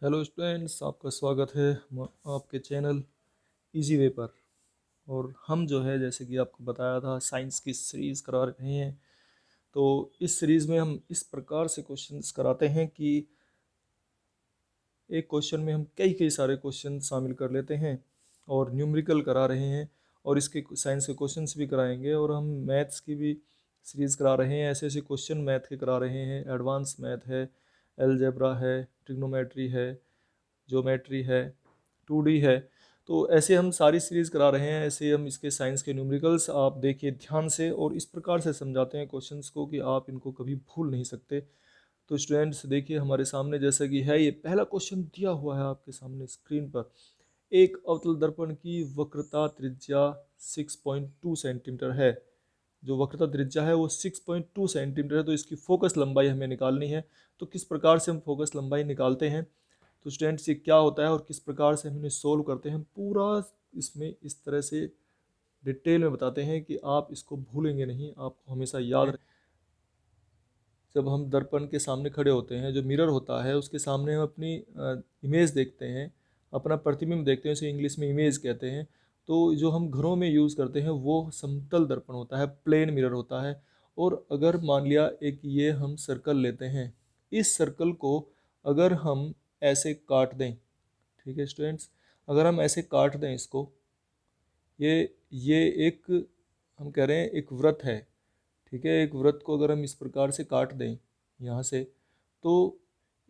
Hello students, आपका स्वागत है आपके चैनल इजी वे पर। और हम जो है जैसे कि आपको बताया था साइंस की सीरीज़ करा रहे हैं। तो इस सीरीज़ में हम इस प्रकार से क्वेश्चंस कराते हैं कि एक क्वेश्चन में हम कई कई सारे क्वेश्चन शामिल कर लेते हैं और न्यूमेरिकल करा रहे हैं और इसके साइंस के क्वेश्चंस भी कराएंगे और हम मैथ्स की भी सीरीज़ करा रहे हैं। ऐसे ऐसे क्वेश्चन मैथ के करा रहे हैं, एडवांस मैथ है, अलजेब्रा है, ट्रिग्नोमेट्री है, ज्योमेट्री है, 2D है। तो ऐसे हम सारी सीरीज़ करा रहे हैं। ऐसे हम इसके साइंस के न्यूमेरिकल्स आप देखिए ध्यान से और इस प्रकार से समझाते हैं क्वेश्चंस को कि आप इनको कभी भूल नहीं सकते। तो स्टूडेंट्स देखिए हमारे सामने जैसा कि है, ये पहला क्वेश्चन दिया हुआ है आपके सामने स्क्रीन पर। एक अवतल दर्पण की वक्रता त्रिज्या 6.2 सेंटीमीटर है। जो वक्रता त्रिज्या है वो 6.2 सेंटीमीटर है। तो इसकी फोकस लंबाई हमें निकालनी है। तो किस प्रकार से हम फोकस लंबाई निकालते हैं, तो स्टूडेंट्स ये क्या होता है और किस प्रकार से हम इन्हें सोल्व करते हैं, पूरा इसमें इस तरह से डिटेल में बताते हैं कि आप इसको भूलेंगे नहीं, आपको हमेशा याद रहे। जब हम दर्पण के सामने खड़े होते हैं, जो मिरर होता है उसके सामने हम अपनी इमेज देखते हैं, अपना प्रतिबिंब देखते हैं, उसे इंग्लिश में इमेज कहते हैं। तो जो हम घरों में यूज़ करते हैं वो समतल दर्पण होता है, प्लेन मिरर होता है। और अगर मान लिया एक ये हम सर्कल लेते हैं, इस सर्कल को अगर हम ऐसे काट दें, ठीक है स्टूडेंट्स, अगर हम ऐसे काट दें इसको, ये एक, हम कह रहे हैं एक व्रत है, ठीक है। एक व्रत को अगर हम इस प्रकार से काट दें यहाँ से, तो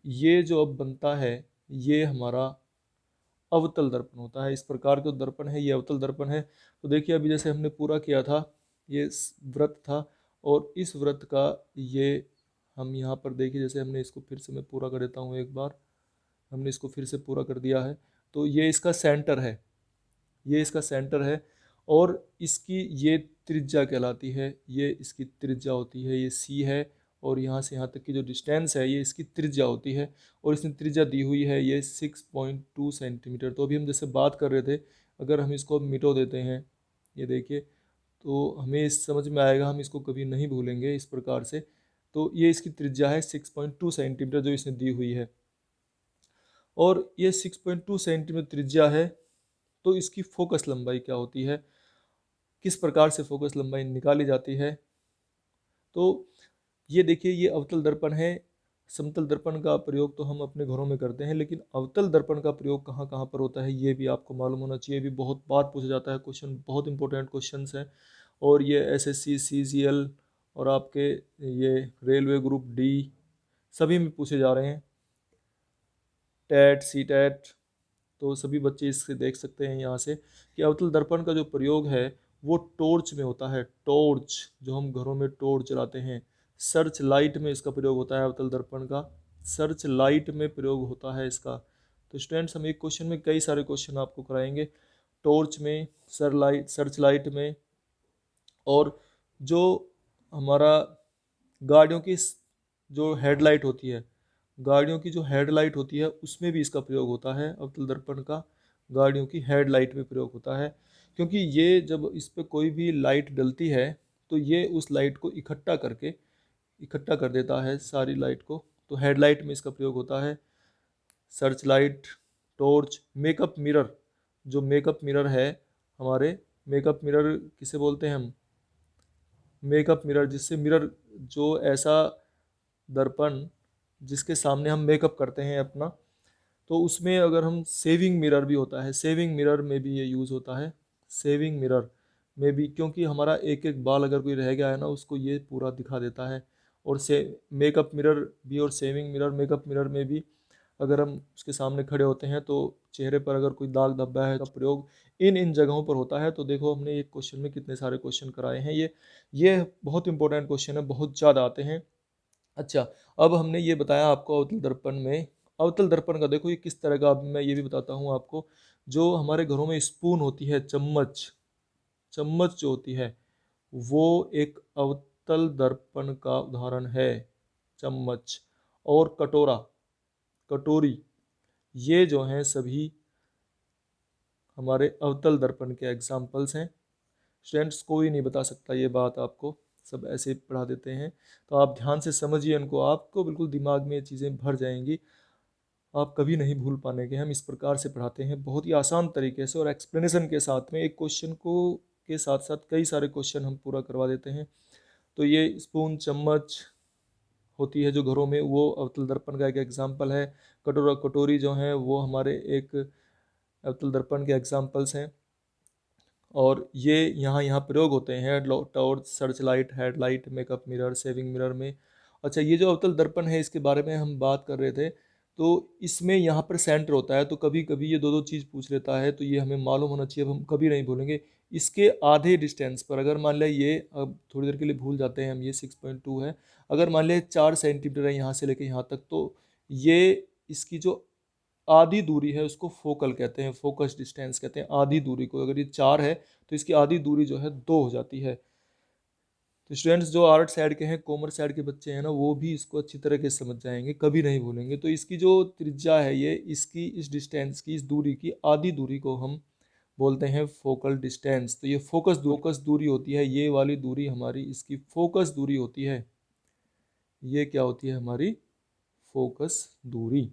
ये जो अब बनता है ये हमारा अवतल दर्पण होता है। इस प्रकार का दर्पण है, ये अवतल दर्पण है। तो देखिए अभी जैसे हमने पूरा किया था, ये व्रत था और इस व्रत का ये हम यहाँ पर देखिए, जैसे हमने इसको फिर से मैं पूरा कर देता हूँ एक बार, हमने इसको फिर से पूरा कर दिया है। तो ये इसका सेंटर है, ये इसका सेंटर है और इसकी ये त्रिज्या कहलाती है, ये इसकी त्रिज्या होती है, ये सी है। और यहाँ से यहाँ तक की जो डिस्टेंस है ये इसकी त्रिज्या होती है और इसने त्रिज्या दी हुई है ये 6.2 सेंटीमीटर। तो अभी हम जैसे बात कर रहे थे, अगर हम इसको मिटो देते हैं, ये देखिए, तो हमें इस समझ में आएगा, हम इसको कभी नहीं भूलेंगे इस प्रकार से। तो ये इसकी त्रिज्या है 6.2 सेंटीमीटर जो इसने दी हुई है और ये 6.2 सेंटीमीटर त्रिज्या है। तो इसकी फोकस लंबाई क्या होती है, किस प्रकार से फोकस लंबाई निकाली जाती है। तो ये देखिए, ये अवतल दर्पण है। समतल दर्पण का प्रयोग तो हम अपने घरों में करते हैं, लेकिन अवतल दर्पण का प्रयोग कहाँ कहाँ पर होता है ये भी आपको मालूम होना चाहिए। भी बहुत बार पूछा जाता है क्वेश्चन, बहुत इंपॉर्टेंट क्वेश्चन है। और ये एसएससी, सीजीएल और आपके ये रेलवे ग्रुप डी सभी में पूछे जा रहे हैं, टेट, सी टेट। तो सभी बच्चे इससे देख सकते हैं यहाँ से कि अवतल दर्पण का जो प्रयोग है वो टॉर्च में होता है। टॉर्च, जो हम घरों में टॉर्च जलाते हैं, सर्च लाइट में इसका प्रयोग होता है। अवतल दर्पण का सर्च लाइट में प्रयोग होता है इसका। तो स्टूडेंट्स, हम एक क्वेश्चन में कई सारे क्वेश्चन आपको कराएंगे, टॉर्च में, सर्च लाइट में। और जो हमारा गाड़ियों की जो हेडलाइट होती है, गाड़ियों की जो हेडलाइट होती है उसमें भी इसका प्रयोग होता है। अवतल दर्पण का गाड़ियों की हेडलाइट में प्रयोग होता है, क्योंकि ये जब इस पर कोई भी लाइट डलती है तो ये उस लाइट को इकट्ठा कर देता है सारी लाइट को। तो हेडलाइट में इसका प्रयोग होता है। Search light, torch, makeup mirror, जो मेकअप मिरर है हमारे, मेकअप मिरर किसे बोलते हैं हम, मेकअप मिरर, जिससे मिरर, जो ऐसा दर्पण जिसके सामने हम मेकअप करते हैं अपना, तो उसमें अगर हम सेविंग मिरर भी होता है, सेविंग मिरर में भी ये यूज़ होता है। सेविंग मिरर में भी, क्योंकि हमारा एक एक बाल अगर कोई रह गया है ना, उसको ये पूरा दिखा देता है। और से मेकअप मिरर भी और सेविंग मिरर, मेकअप मिरर में भी अगर हम उसके सामने खड़े होते हैं तो चेहरे पर अगर कोई दाग धब्बा है, का प्रयोग इन इन जगहों पर होता है। तो देखो हमने एक क्वेश्चन में कितने सारे क्वेश्चन कराए हैं। ये बहुत इंपॉर्टेंट क्वेश्चन है, बहुत ज़्यादा आते हैं। अच्छा, अब हमने ये बताया आपको अवतल दर्पण में, अवतल दर्पण का देखो ये किस तरह का, अब मैं ये भी बताता हूँ आपको। जो हमारे घरों में स्पून होती है, चम्मच, चम्मच जो होती है वो एक अवतल दर्पण का उदाहरण है, चम्मच। और कटोरा, कटोरी, ये जो हैं सभी हमारे अवतल दर्पण के एग्जाम्पल्स हैं। स्टूडेंट्स, कोई नहीं बता सकता ये बात आपको, सब ऐसे ही पढ़ा देते हैं। तो आप ध्यान से समझिए इनको, आपको बिल्कुल दिमाग में ये चीज़ें भर जाएंगी। आप कभी नहीं भूल पाने के। हम इस प्रकार से पढ़ाते हैं बहुत ही आसान तरीके से और एक्सप्लेनेशन के साथ में। एक क्वेश्चन को के साथ साथ कई सारे क्वेश्चन हम पूरा करवा देते हैं। तो ये स्पून चम्मच होती है जो घरों में, वो अवतल दर्पण का एक एग्जाम्पल है। कटोरा कटोरी जो है वो हमारे एक अवतल दर्पण के एग्जाम्पल्स हैं। और ये यहाँ यहाँ प्रयोग होते हैं torch, search light, headlight, makeup mirror, saving mirror में। अच्छा, ये जो अवतल दर्पण है इसके बारे में हम बात कर रहे थे। तो इसमें यहाँ पर सेंटर होता है, तो कभी कभी ये दो दो चीज़ पूछ लेता है, तो ये हमें मालूम होना चाहिए, अब हम कभी नहीं भूलेंगे। इसके आधे डिस्टेंस पर अगर मान लिया ये, अब थोड़ी देर के लिए भूल जाते हैं हम, ये 6.2 है। अगर मान लिया 4 सेंटीमीटर है यहाँ से लेके यहाँ तक, तो ये इसकी जो आधी दूरी है उसको फोकल कहते हैं, फोकस डिस्टेंस कहते हैं आधी दूरी को। अगर ये 4 है तो इसकी आधी दूरी जो है 2 हो जाती है। तो स्टूडेंट्स जो आर्ट साइड के हैं, कॉमर्स साइड के बच्चे हैं ना, वो भी इसको अच्छी तरह के समझ जाएंगे, कभी नहीं भूलेंगे। तो इसकी जो त्रिज्या है, ये इसकी इस डिस्टेंस की, इस दूरी की आधी दूरी को हम बोलते हैं फोकल डिस्टेंस। तो ये फोकस दूरी होती है, ये वाली दूरी हमारी इसकी फोकस दूरी होती है। ये क्या होती है हमारी फोकस दूरी,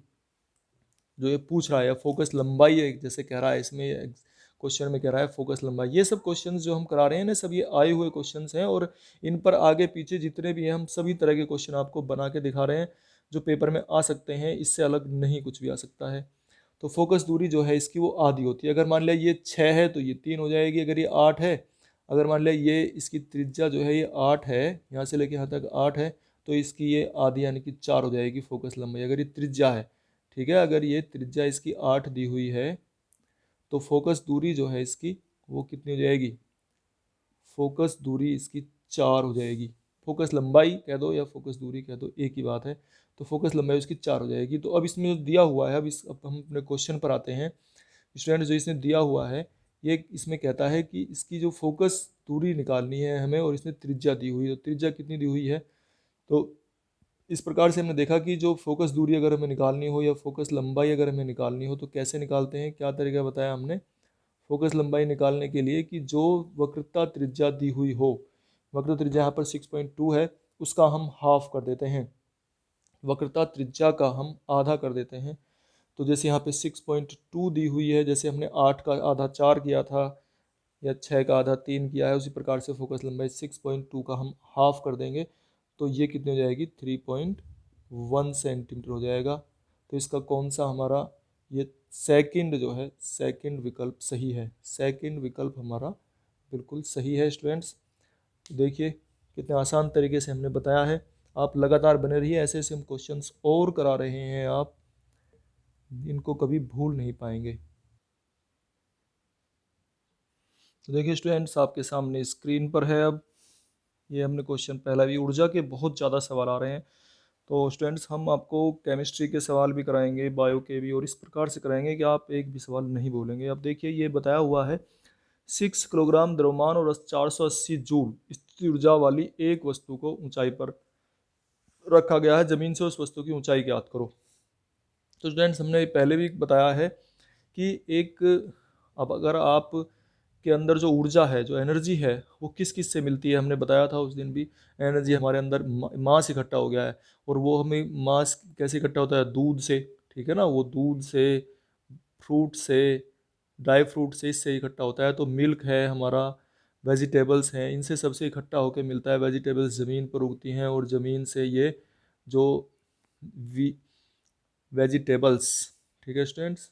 जो ये पूछ रहा है। फोकस लंबाई है जैसे कह रहा है इसमें, क्वेश्चन में कह रहा है फोकस लंबाई। ये सब क्वेश्चंस जो हम करा रहे हैं ना, सब ये आए हुए क्वेश्चंस हैं, और इन पर आगे पीछे जितने भी हैं हम सभी तरह के क्वेश्चन आपको बना के दिखा रहे हैं जो पेपर में आ सकते हैं, इससे अलग नहीं कुछ भी आ सकता है। तो फोकस दूरी जो है इसकी वो आधी होती है। अगर मान लिया ये 6 है तो ये 3 हो जाएगी। अगर ये 8 है, अगर मान लिया ये इसकी त्रिज्या जो है ये 8 है, यहाँ से लेके यहाँ तक 8 है, तो इसकी ये आधी यानी कि 4 हो जाएगी फोकस लंबाई, अगर ये त्रिज्या है। ठीक है, अगर ये त्रिज्या इसकी 8 दी हुई है तो फोकस दूरी जो है इसकी वो कितनी हो जाएगी, फोकस दूरी इसकी 4 हो जाएगी। फोकस लंबाई कह दो या फोकस दूरी कह दो, एक ही बात है। तो फोकस लंबाई उसकी 4 हो जाएगी। तो अब इसमें जो दिया हुआ है, अब हम अपने क्वेश्चन पर आते हैं। स्टूडेंट जो इसने दिया हुआ है, ये इसमें कहता है कि इसकी जो फोकस दूरी निकालनी है हमें, और इसने त्रिज्या दी हुई है। तो त्रिज्या कितनी दी हुई है, तो इस प्रकार से हमने देखा कि जो फोकस दूरी अगर हमें निकालनी हो या फोकस लंबाई अगर हमें निकालनी हो तो कैसे निकालते हैं, क्या तरीका बताया हमने फोकस लंबाई निकालने के लिए, कि जो वक्रता त्रिज्या दी हुई हो, वक्रता त्रिज्या यहाँ पर 6.2 है, उसका हम हाफ कर देते हैं, वक्रता त्रिज्या का हम आधा कर देते हैं। तो जैसे यहाँ पे 6.2 दी हुई है, जैसे हमने 8 का आधा 4 किया था या 6 का आधा 3 किया है, उसी प्रकार से फोकस लंबाई 6.2 का हम हाफ कर देंगे। तो ये कितनी हो जाएगी, 3.1 सेंटीमीटर हो जाएगा। तो इसका कौन सा हमारा ये सेकंड जो है, सेकंड विकल्प सही है। सेकंड विकल्प हमारा बिल्कुल सही है स्टूडेंट्स। देखिए कितने आसान तरीके से हमने बताया है। आप लगातार बने रहिए, ऐसे ऐसे हम क्वेश्चंस और करा रहे हैं, आप इनको कभी भूल नहीं पाएंगे। तो देखिए स्टूडेंट्स, आपके सामने स्क्रीन पर है अब ये हमने क्वेश्चन पहला भी, ऊर्जा के बहुत ज़्यादा सवाल आ रहे हैं। तो स्टूडेंट्स हम आपको केमिस्ट्री के सवाल भी कराएंगे, बायो के भी, और इस प्रकार से कराएंगे कि आप एक भी सवाल नहीं भूलेंगे। अब देखिए ये बताया हुआ है 6 किलोग्राम द्रव्यमान और 480 जूल स्थितिज ऊर्जा वाली एक वस्तु को ऊंचाई पर रखा गया है, जमीन से उस वस्तु की ऊंचाई ज्ञात करो। तो स्टूडेंट्स हमने पहले भी बताया है कि एक, अब अगर आप के अंदर जो ऊर्जा है, जो एनर्जी है, वो किस किस से मिलती है, हमने बताया था उस दिन भी। एनर्जी हमारे अंदर मास इकट्ठा हो गया है, और वो हमें मास कैसे इकट्ठा होता है, दूध से। ठीक है ना, वो दूध से, फ्रूट से, ड्राई फ्रूट से, इससे इकट्ठा होता है। तो मिल्क है हमारा, वेजिटेबल्स हैं, इनसे सबसे इकट्ठा होकर मिलता है। वेजिटेबल्स ज़मीन पर उगती हैं, और ज़मीन से ये जो वेजिटेबल्स, ठीक है स्टूडेंट्स,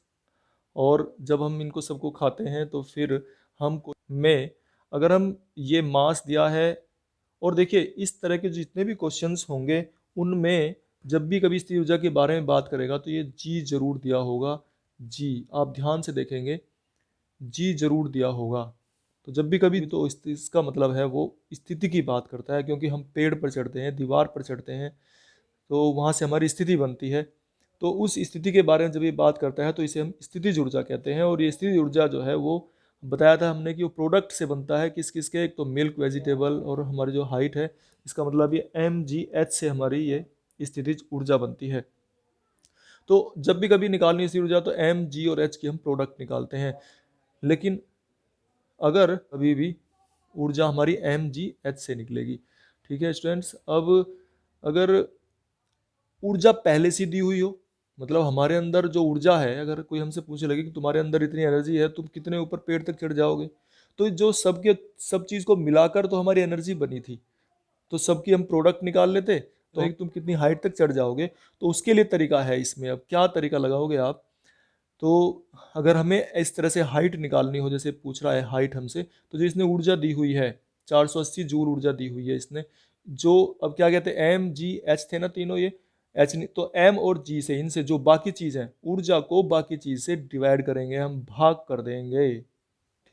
और जब हम इनको सबको खाते हैं तो फिर हम में, अगर हम ये मास दिया है, और देखिए इस तरह के जितने भी क्वेश्चंस होंगे उनमें जब भी कभी स्थिर ऊर्जा के बारे में बात करेगा तो ये जी जरूर दिया होगा। जी, आप ध्यान से देखेंगे, जी जरूर दिया होगा। तो जब भी कभी, तो इसका मतलब है वो स्थिति की बात करता है, क्योंकि हम पेड़ पर चढ़ते हैं, दीवार पर चढ़ते हैं, तो वहाँ से हमारी स्थिति बनती है। तो उस स्थिति के बारे में जब ये बात करता है तो इसे हम स्थितिज ऊर्जा कहते हैं। और ये स्थितिज ऊर्जा जो है वो बताया था हमने कि वो प्रोडक्ट से बनता है, किस किस के, एक तो मिल्क, वेजिटेबल, और हमारी जो हाइट है, इसका मतलब ये mgh से हमारी ये स्थितिज ऊर्जा बनती है। तो जब भी कभी निकालनी स्थिर ऊर्जा तो m, g और h की हम प्रोडक्ट निकालते हैं। लेकिन अगर कभी भी ऊर्जा हमारी mgh से निकलेगी। ठीक है स्टूडेंट्स, अब अगर ऊर्जा पहले से दी हुई हो, मतलब हमारे अंदर जो ऊर्जा है, अगर कोई हमसे पूछे लगे कि तुम्हारे अंदर इतनी एनर्जी है, तुम कितने ऊपर पेड़ तक चढ़ जाओगे, तो जो सब चीज़ को मिलाकर तो हमारी एनर्जी बनी थी, तो सबकी हम प्रोडक्ट निकाल लेते, तो एक तुम कितनी हाइट तक चढ़ जाओगे, तो उसके लिए तरीका है इसमें। अब क्या तरीका लगाओगे आप? तो अगर हमें इस तरह से हाइट निकालनी हो, जैसे पूछ रहा है हाइट हमसे, तो जो इसने ऊर्जा दी हुई है 480 जूल ऊर्जा दी हुई है इसने, जो अब क्या कहते हैं, एम जी एच थे ना तीनों, ये एच नहीं, तो एम और जी से, इनसे जो बाकी चीज़ है, ऊर्जा को बाकी चीज़ से डिवाइड करेंगे, हम भाग कर देंगे,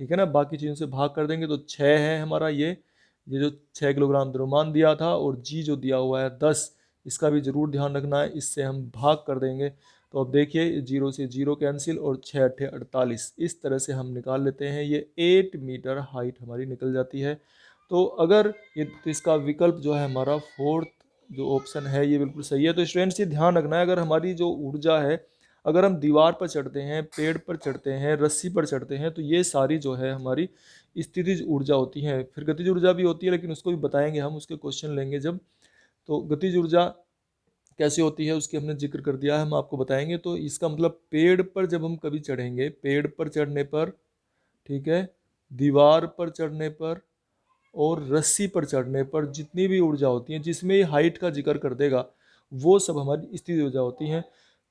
ठीक है ना, बाकी चीज़ों से भाग कर देंगे, तो 6 है हमारा ये जो 6 किलोग्राम द्रव्यमान दिया था, और जी जो दिया हुआ है 10, इसका भी जरूर ध्यान रखना है, इससे हम भाग कर देंगे। तो अब देखिए, 0 से 0 कैंसिल, और 6 अट्ठे 48, इस तरह से हम निकाल लेते हैं, ये 8 मीटर हाइट हमारी निकल जाती है। तो अगर ये, तो इसका विकल्प जो है हमारा फोर्थ जो ऑप्शन है, ये बिल्कुल सही है। तो स्टूडेंट्स ये ध्यान रखना है, अगर हमारी जो ऊर्जा है, अगर हम दीवार पर चढ़ते हैं, पेड़ पर चढ़ते हैं, रस्सी पर चढ़ते हैं, तो ये सारी जो है हमारी स्थितिज ऊर्जा होती है। फिर गतिज ऊर्जा भी होती है, लेकिन उसको भी बताएंगे हम, उसके क्वेश्चन लेंगे जब। तो गतिज ऊर्जा कैसे होती है उसकी हमने जिक्र कर दिया है, हम आपको बताएंगे। तो इसका मतलब पेड़ पर जब हम कभी चढ़ेंगे, पेड़ पर चढ़ने पर, ठीक है, दीवार पर चढ़ने पर और रस्सी पर चढ़ने पर जितनी भी ऊर्जा होती है, जिसमें हाइट का जिक्र कर देगा, वो सब हमारी स्थिर ऊर्जा होती हैं।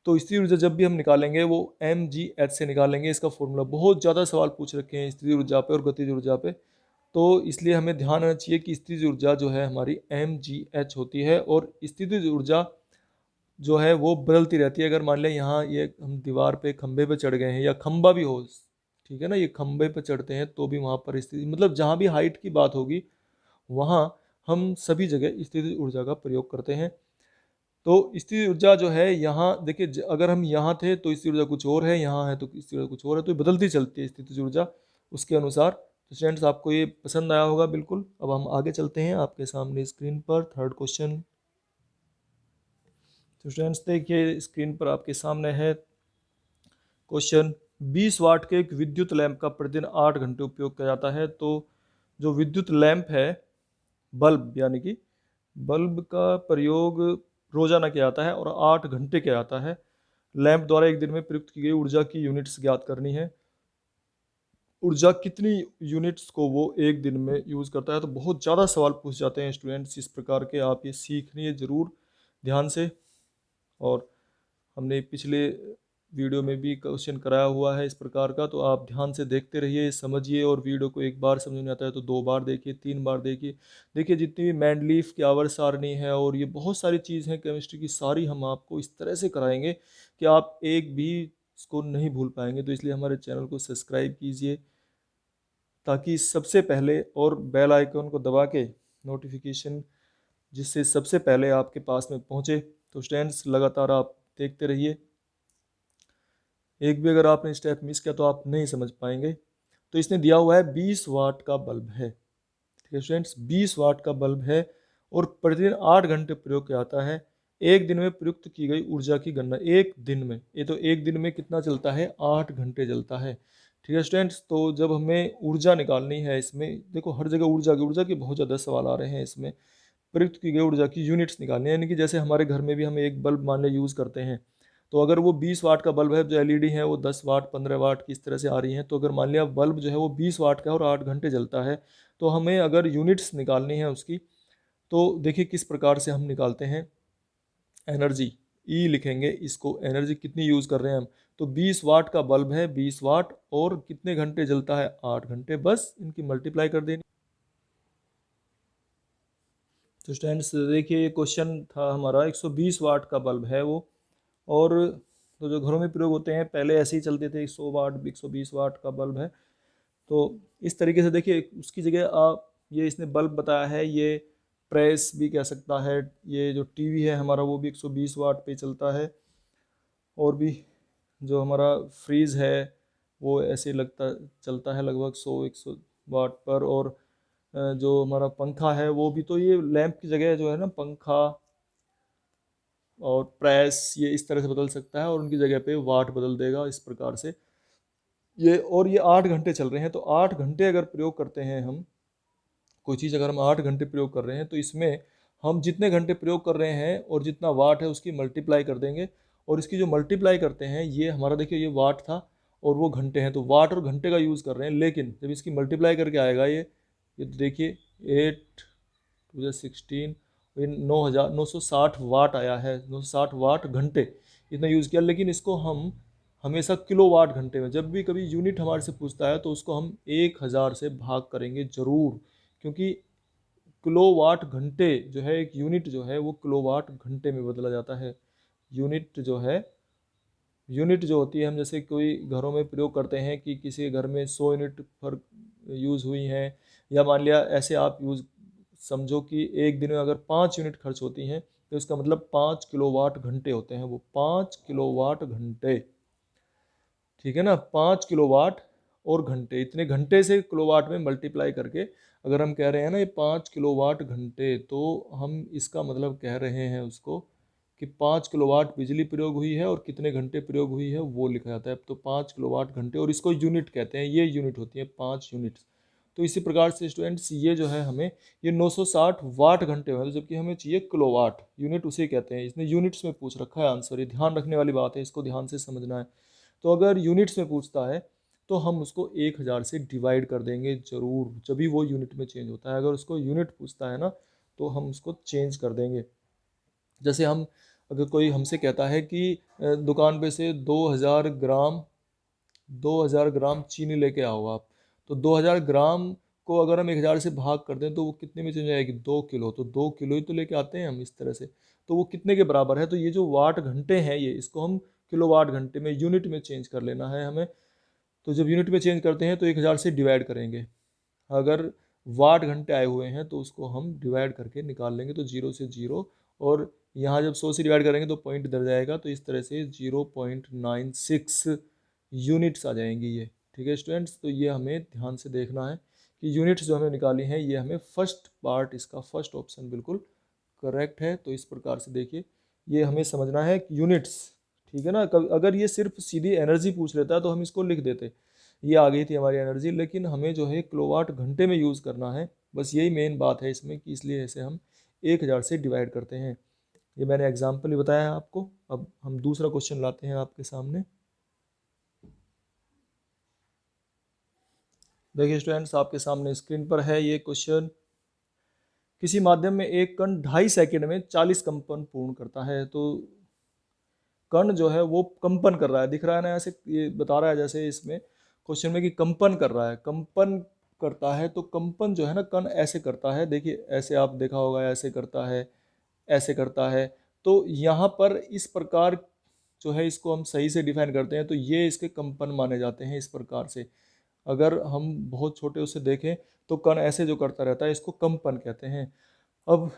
तो स्थिर ऊर्जा जब भी हम निकालेंगे, वो एम जी एच से निकालेंगे। इसका फॉर्मूला बहुत ज़्यादा सवाल पूछ रखे हैं स्थिर ऊर्जा पे और गतिज ऊर्जा पे, तो इसलिए हमें ध्यान रखना चाहिए कि स्थिर ऊर्जा जो है हमारी एम जी एच होती है, और स्थिर ऊर्जा जो है वो बदलती रहती है। अगर मान लें यहाँ ये हम दीवार पे खंबे पे चढ़ गए हैं, या खंबा भी हो, ठीक है ना, ये खंबे पे चढ़ते हैं, तो भी वहाँ पर स्थिति, मतलब जहाँ भी हाइट की बात होगी, वहाँ हम सभी जगह स्थिर ऊर्जा का प्रयोग करते हैं। तो स्थिर ऊर्जा जो है, यहाँ देखिए, अगर हम यहाँ थे तो स्थिर ऊर्जा कुछ और है, यहाँ है तो स्थिर ऊर्जा कुछ और है, तो ये बदलती चलती है स्थिर ऊर्जा उसके अनुसार। तो स्टूडेंट्स आपको ये पसंद आया होगा बिल्कुल। अब हम आगे चलते हैं, आपके सामने स्क्रीन पर थर्ड क्वेश्चन। तो स्टूडेंट्स देखिए, स्क्रीन पर आपके सामने है क्वेश्चन, 20 वाट के एक विद्युत लैंप का प्रतिदिन 8 घंटे उपयोग किया जाता है। तो जो विद्युत लैंप है, बल्ब यानी कि बल्ब का प्रयोग रोजाना किया जाता है और 8 घंटे किया जाता है। लैंप द्वारा एक दिन में प्रयुक्त की गई ऊर्जा की यूनिट्स ज्ञात करनी है। ऊर्जा कितनी यूनिट्स को वो एक दिन में यूज़ करता है। तो बहुत ज़्यादा सवाल पूछ जाते हैं स्टूडेंट्स इस प्रकार के, आप ये सीखनिए ज़रूर ध्यान से। और हमने पिछले वीडियो में भी क्वेश्चन कराया हुआ है इस प्रकार का, तो आप ध्यान से देखते रहिए, समझिए, और वीडियो को एक बार समझ में आता है तो 2 बार देखिए, 3 बार देखिए। देखिए, जितनी भी मैंडलीफ की आवर्त सारणी है और ये बहुत सारी चीज़ हैं केमिस्ट्री की, सारी हम आपको इस तरह से कराएंगे कि आप एक भी इसको नहीं भूल पाएंगे। तो इसलिए हमारे चैनल को सब्सक्राइब कीजिए, ताकि सबसे पहले, और बेल आइकन को दबा के नोटिफिकेशन, जिससे सबसे पहले आपके पास में पहुँचे। तो स्टूडेंट्स लगातार आप देखते रहिए, एक भी अगर आपने स्टेप मिस किया तो आप नहीं समझ पाएंगे। तो इसने दिया हुआ है 20 वाट का बल्ब है, ठीक है स्टूडेंट्स, 20 वाट का बल्ब है और प्रतिदिन 8 घंटे प्रयोग किया जाता है। एक दिन में प्रयुक्त की गई ऊर्जा की गणना, एक दिन में, ये तो एक दिन में कितना चलता है, 8 घंटे चलता है, ठीक है स्टूडेंट्स। तो जब हमें ऊर्जा निकालनी है, इसमें देखो हर जगह ऊर्जा की बहुत ज़्यादा सवाल आ रहे हैं इसमें। प्रयुक्त की गई ऊर्जा की यूनिट्स निकालनी है, यानी कि जैसे हमारे घर में भी हम एक बल्ब मान लें यूज़ करते हैं, तो अगर वो 20 वाट का बल्ब है, जो एलईडी है वो 10 वाट 15 वाट की इस तरह से आ रही हैं, तो अगर मान लिया बल्ब जो है वो 20 वाट का है और 8 घंटे जलता है, तो हमें अगर यूनिट्स निकालनी है उसकी, तो देखिए किस प्रकार से हम निकालते हैं। एनर्जी, ई लिखेंगे इसको, एनर्जी कितनी यूज़ कर रहे हैं हम, तो 20 वाट का बल्ब है, 20 वाट, और कितने घंटे जलता है, 8 घंटे, बस इनकी मल्टीप्लाई कर देनी। तो स्टूडेंट्स देखिए, ये क्वेश्चन था हमारा, 120 वाट का बल्ब है वो, और तो जो घरों में प्रयोग होते हैं पहले ऐसे ही चलते थे, 100 वाट 120 वाट का बल्ब है। तो इस तरीके से देखिए, उसकी जगह आप, ये इसने बल्ब बताया है, ये प्रेस भी कह सकता है, ये जो टीवी है हमारा वो भी 120 वाट पे चलता है, और भी जो हमारा फ्रीज़ है वो ऐसे लगता चलता है लगभग 100 वाट पर, और जो हमारा पंखा है वो भी, तो ये लैंप की जगह जो है ना, पंखा और प्रेस ये इस तरह से बदल सकता है, और उनकी जगह पे वाट बदल देगा इस प्रकार से ये। और ये 8 घंटे चल रहे हैं, तो 8 घंटे अगर प्रयोग करते हैं हम कोई चीज़, अगर हम 8 घंटे प्रयोग कर रहे हैं, तो इसमें हम जितने घंटे प्रयोग कर रहे हैं और जितना वाट है उसकी मल्टीप्लाई कर देंगे, और इसकी जो मल्टीप्लाई करते हैं, ये हमारा देखिए ये वाट था और वो घंटे हैं, तो वाट और घंटे का यूज़ कर रहे हैं। लेकिन जब इसकी मल्टीप्लाई करके आएगा ये तो देखिए 8 टू 16, 960 वाट आया है, 960 वाट घंटे इतना यूज़ किया। लेकिन इसको हम हमेशा किलो वाट घंटे में, जब भी कभी यूनिट हमारे से पूछता है तो उसको हम 1000 से भाग करेंगे ज़रूर, क्योंकि किलोवाट घंटे जो है, एक यूनिट जो है वो किलोवाट घंटे में बदला जाता है। यूनिट जो है, यूनिट जो होती है, हम जैसे कोई घरों में प्रयोग करते हैं कि किसी घर में 100 यूनिट पर यूज़ हुई हैं, या मान लिया ऐसे आप यूज़ समझो कि एक दिन में अगर 5 यूनिट खर्च होती हैं तो इसका मतलब 5 किलोवाट घंटे होते हैं, वो 5 किलोवाट घंटे, ठीक है ना। 5 किलोवाट और घंटे, इतने घंटे से किलोवाट में मल्टीप्लाई करके अगर हम कह रहे हैं ना ये 5 किलोवाट घंटे, तो हम इसका मतलब कह रहे हैं उसको कि 5 किलोवाट बिजली प्रयोग हुई है और कितने घंटे प्रयोग हुई है वो लिखा जाता है। तो 5 किलोवाट घंटे, और इसको यूनिट कहते हैं, ये यूनिट होती है 5 यूनिट्स। तो इसी प्रकार से स्टूडेंट्स ये जो है हमें ये 960 वाट घंटे हुए, तो जबकि हमें चाहिए किलोवाट, यूनिट उसे कहते हैं। इसने यूनिट्स में पूछ रखा है आंसर, ये ध्यान रखने वाली बात है, इसको ध्यान से समझना है। तो अगर यूनिट्स में पूछता है तो हम उसको 1000 से डिवाइड कर देंगे ज़रूर, जब भी वो यूनिट में चेंज होता है। अगर उसको यूनिट पूछता है ना तो हम उसको चेंज कर देंगे। जैसे हम, अगर कोई हमसे कहता है कि दुकान पे से 2000 ग्राम चीनी लेके आओ आप, तो 2000 ग्राम को अगर हम 1000 से भाग कर दें तो वो कितने में चेंज आएगी, 2 किलो। तो 2 किलो ही तो लेके आते हैं हम इस तरह से, तो वो कितने के बराबर है। तो ये जो वाट घंटे हैं, ये इसको हम किलो वाट घंटे में, यूनिट में चेंज कर लेना है हमें। तो जब यूनिट में चेंज करते हैं तो 1000 से डिवाइड करेंगे। अगर वाट घंटे आए हुए हैं तो उसको हम डिवाइड करके निकाल लेंगे, तो 0 से 0, और यहाँ जब 100 से डिवाइड करेंगे तो पॉइंट इधर जाएगा, तो इस तरह से 0.96 यूनिट्स आ जाएंगी ये, ठीक है स्टूडेंट्स। तो ये हमें ध्यान से देखना है कि यूनिट्स जो हमें निकाली हैं, ये हमें फर्स्ट पार्ट, इसका फर्स्ट ऑप्शन बिल्कुल करेक्ट है। तो इस प्रकार से देखिए ये हमें समझना है कि यूनिट्स, ठीक है ना। अगर ये सिर्फ सीधी एनर्जी पूछ लेता तो हम इसको लिख देते, ये आ गई थी हमारी एनर्जी, लेकिन हमें जो है किलोवाट घंटे में यूज़ करना है, बस यही मेन बात है इसमें, कि इसलिए इसे हम 1000 से डिवाइड करते हैं। ये मैंने एग्जाम्पल ही बताया है आपको। अब हम दूसरा क्वेश्चन लाते हैं आपके सामने। देखिए स्टूडेंट्स, आपके सामने स्क्रीन पर है ये क्वेश्चन। किसी माध्यम में एक कण 2.5 सेकंड में 40 कंपन पूर्ण करता है। तो कण जो है वो कंपन कर रहा है, दिख रहा है ना, ऐसे ये बता रहा है जैसे इसमें क्वेश्चन में कि कंपन कर रहा है, कंपन करता है। तो कंपन जो है ना, कण ऐसे करता है, देखिए ऐसे आप देखा होगा, ऐसे करता है, ऐसे करता है। तो यहाँ पर इस प्रकार जो है, इसको हम सही से डिफाइन करते हैं तो ये इसके कंपन माने जाते हैं इस प्रकार से। अगर हम बहुत छोटे उसे देखें तो कण ऐसे जो करता रहता है, इसको कंपन कहते हैं। अब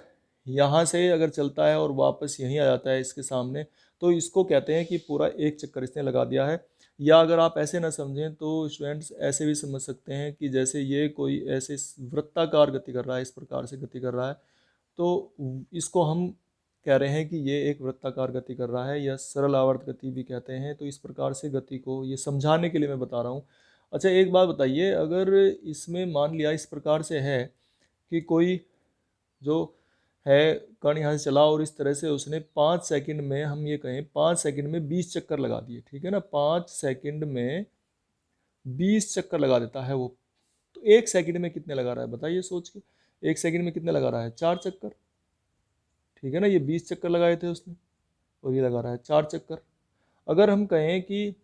यहाँ से अगर चलता है और वापस यहीं आ जाता है इसके सामने, तो इसको कहते हैं कि पूरा एक चक्कर इसने लगा दिया है। या अगर आप ऐसे ना समझें तो स्टूडेंट्स ऐसे भी समझ सकते हैं कि जैसे ये कोई ऐसे वृत्ताकार गति कर रहा है, इस प्रकार से गति कर रहा है, तो इसको हम कह रहे हैं कि ये एक वृत्ताकार गति कर रहा है, या सरल आवर्त गति भी कहते हैं। तो इस प्रकार से गति को ये समझाने के लिए मैं बता रहा हूँ। अच्छा एक बात बताइए, अगर इसमें मान लिया इस प्रकार से है कि कोई जो है कण यहाँ से चला और इस तरह से उसने 5 सेकंड में, हम ये कहें 5 सेकंड में 20 चक्कर लगा दिए, ठीक है ना, 5 सेकंड में 20 चक्कर लगा देता है वो। तो एक सेकंड में कितने लगा रहा है बताइए सोच के, एक सेकंड में कितने लगा रहा है, 4 चक्कर, ठीक है ना। ये 20 चक्कर लगाए थे उसने और ये लगा रहा है 4 चक्कर। अगर हम कहें कि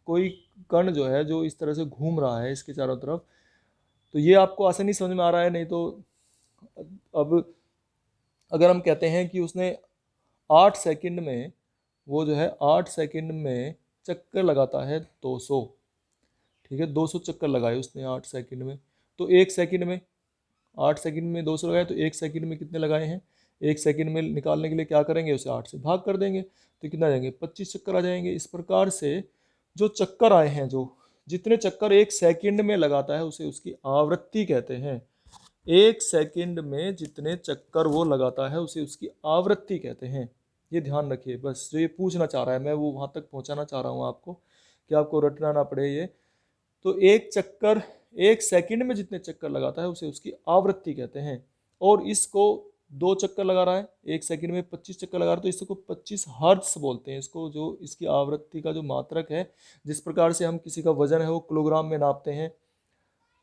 कोई कण जो है जो इस तरह से घूम रहा है इसके चारों तरफ, तो ये आपको आसानी समझ में आ रहा है, नहीं तो अब अगर हम कहते हैं कि उसने 8 सेकंड में, वो जो है 8 सेकंड में चक्कर लगाता है 200, ठीक है, 200 चक्कर लगाए उसने 8 सेकंड में। तो एक सेकंड में, 8 सेकंड में 200 लगाए, तो एक सेकंड में कितने लगाए हैं, एक सेकंड में निकालने के लिए क्या करेंगे, उसे 8 से भाग कर देंगे, तो कितना आ जाएंगे, 25 चक्कर आ जाएंगे। इस प्रकार से जो चक्कर आए हैं, जो जितने चक्कर एक सेकंड में लगाता है उसे उसकी आवृत्ति कहते हैं। एक सेकंड में जितने चक्कर वो लगाता है उसे उसकी आवृत्ति कहते हैं। ये ध्यान रखिए, बस जो ये पूछना चाह रहा है मैं वो वहाँ तक पहुँचाना चाह रहा हूँ आपको, कि आपको रटना ना पड़े ये। तो एक चक्कर एक सेकंड में जितने चक्कर लगाता है उसे उसकी आवृत्ति कहते हैं। और इसको 2 चक्कर लगा रहा है, 1 सेकंड में 25 चक्कर लगा रहा है, तो इसको 25 हर्ट्ज बोलते हैं इसको, जो इसकी आवृत्ति का जो मात्रक है। जिस प्रकार से हम किसी का वजन है वो किलोग्राम में नापते हैं,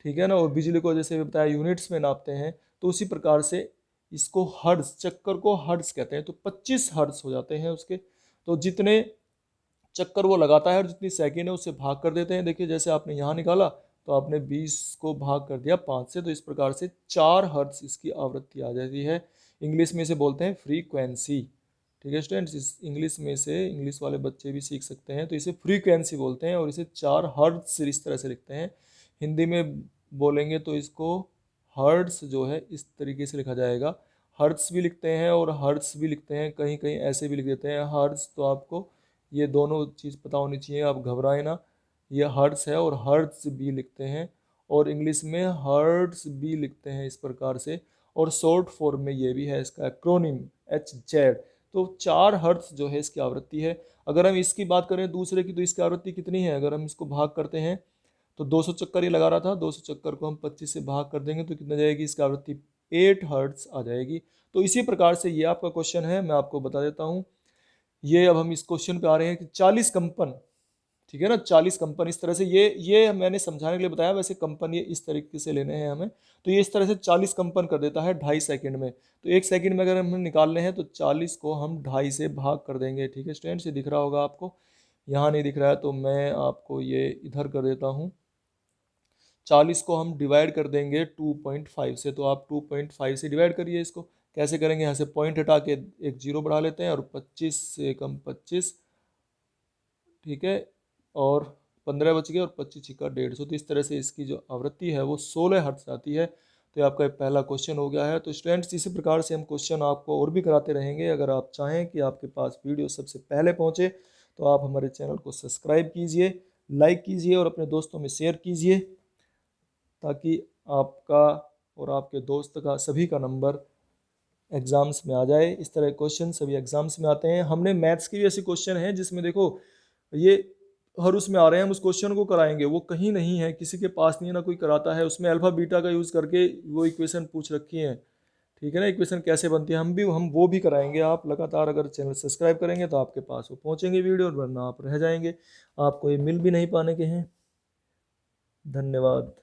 ठीक है ना, और बिजली को जैसे बताया यूनिट्स में नापते हैं, तो उसी प्रकार से इसको हर्ट्ज, चक्कर को हर्ट्ज कहते हैं। तो 25 हर्ट्ज हो जाते हैं उसके। तो जितने चक्कर वो लगाता है और जितनी सेकंड है उससे भाग कर देते हैं। देखिए जैसे आपने यहाँ निकाला तो आपने 20 को भाग कर दिया 5 से, तो इस प्रकार से 4 हर्ट्ज इसकी आवृत्ति आ जाती है। इंग्लिश में इसे बोलते हैं फ्रीक्वेंसी। ठीक है स्टूडेंट्स, इस इंग्लिश में से इंग्लिश वाले बच्चे भी सीख सकते हैं। तो इसे फ्रीक्वेंसी बोलते हैं और इसे 4 हर्ट्ज इस तरह से लिखते हैं। हिंदी में बोलेंगे तो इसको हर्ट्ज जो है इस तरीके से लिखा जाएगा। हर्ट्ज भी लिखते हैं और हर्ट्ज भी लिखते हैं, कहीं कहीं ऐसे भी लिख देते हैं हर्ट्ज। तो आपको ये दोनों चीज़ पता होनी चाहिए, आप घबराएं ना। ये हर्ट्ज है और हर्ट्ज भी लिखते हैं, और इंग्लिश में हर्ट्ज भी लिखते हैं इस प्रकार से। और शॉर्ट फॉर्म में ये भी है इसका एक्रोनिम HZ। तो 4 हर्ट्ज जो है इसकी आवृत्ति है। अगर हम इसकी बात करें दूसरे की, तो इसकी आवृत्ति कितनी है? अगर हम इसको भाग करते हैं तो 200 चक्कर ये लगा रहा था, 200 चक्कर को हम 25 से भाग कर देंगे तो कितना जाएगी इसकी आवृत्ति? 8 हर्ट्ज आ जाएगी। तो इसी प्रकार से ये आपका क्वेश्चन है, मैं आपको बता देता हूँ। ये अब हम इस क्वेश्चन पे आ रहे हैं कि 40 कंपन, ठीक है ना, 40 कंपन इस तरह से, ये मैंने समझाने के लिए बताया। वैसे कंपन ये इस तरीके से लेने हैं हमें। तो ये इस तरह से 40 कंपन कर देता है 2.5 सेकंड में। तो 1 सेकंड में अगर हमें निकालने हैं तो 40 को हम 2.5 से भाग कर देंगे। ठीक है स्टूडेंट्स, ये दिख रहा होगा आपको, यहाँ नहीं दिख रहा है तो मैं आपको ये इधर कर देता हूँ। 40 को हम डिवाइड कर देंगे 2.5 से। तो आप 2.5 से डिवाइड करिए इसको। कैसे करेंगे? यहाँ से पॉइंट हटा के एक जीरो बढ़ा लेते हैं, और 25 से कम 25, ठीक है, और 15 बच गए, और 25 छिक्का 150। तो इस तरह से इसकी जो आवृत्ति है वो 16 हर्ट्ज आती है। तो ये आपका पहला क्वेश्चन हो गया है। तो स्टूडेंट्स, इसी प्रकार से हम क्वेश्चन आपको और भी कराते रहेंगे। अगर आप चाहें कि आपके पास वीडियो सबसे पहले पहुँचे तो आप हमारे चैनल को सब्सक्राइब कीजिए, लाइक कीजिए और अपने दोस्तों में शेयर कीजिए, ताकि आपका और आपके दोस्त का सभी का नंबर एग्ज़ाम्स में आ जाए। इस तरह क्वेश्चन सभी एग्ज़ाम्स में आते हैं। हमने मैथ्स की भी ऐसे क्वेश्चन हैं जिसमें देखो ये हर उसमें आ रहे हैं, हम उस क्वेश्चन को कराएंगे, वो कहीं नहीं है, किसी के पास नहीं है, ना कोई कराता है। उसमें अल्फ़ा बीटा का यूज़ करके वो इक्वेशन पूछ रखी है, ठीक है ना, इक्वेशन कैसे बनती है, हम वो भी कराएंगे। आप लगातार अगर चैनल सब्सक्राइब करेंगे तो आपके पास वो पहुँचेंगे वीडियो, वरना आप रह जाएंगे, आपको ये मिल भी नहीं पाने के हैं। धन्यवाद।